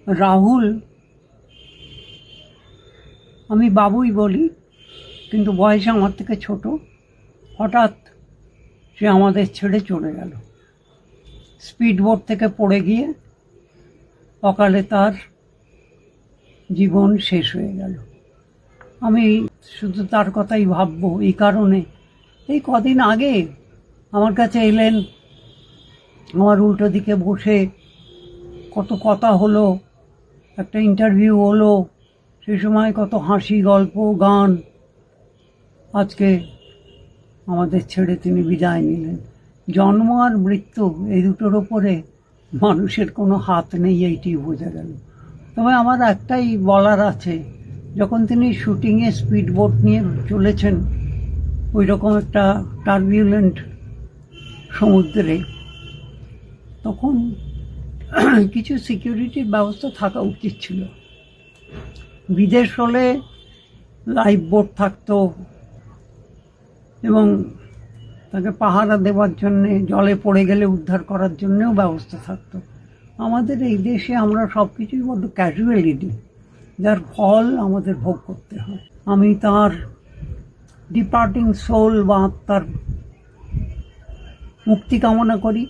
রাহুল, আমি বাবুই বলি, কিন্তু বয়সে আমার থেকে ছোট। হঠাৎ সে আমাদের ছেড়ে চলে গেল। স্পিডবোট থেকে পড়ে গিয়ে অকালে তার জীবন শেষ হয়ে গেল। আমি শুধু তার কথাই ভাববো এই কারণে, এই কদিন আগে আমার কাছে এলেন, আমার উল্টো দিকে বসে কত কথা হলো, একটা ইন্টারভিউ হলো, সেই সময় কত হাসি, গল্প, গান। আজকে আমাদের ছেড়ে তিনি বিদায় নিলেন। জন্ম আর মৃত্যু এই দুটোর ওপরে মানুষের কোনো হাত নেই, এইটি বোঝা গেল। তবে আমার একটাই বলার আছে, যখন তিনি শুটিংয়ে স্পিডবোট নিয়ে চলেছেন ওই রকম একটা টার্বিউলেন্ট সমুদ্রে, তখন কিছু সিকিউরিটির ব্যবস্থা থাকা উচিত ছিল। বিদেশ হলে লাইফ বোট থাকতো এবং তাকে পাহারা দেওয়ার জন্যে, জলে পড়ে গেলে উদ্ধার করার জন্যেও ব্যবস্থা থাকতো। আমাদের এই দেশে আমরা সব কিছুই বড্ড ক্যাজুয়ালি দিই, যার ফল আমাদের ভোগ করতে হয়। আমি তার ডিপার্টিং সোল বা আত্মার মুক্তি কামনা করি।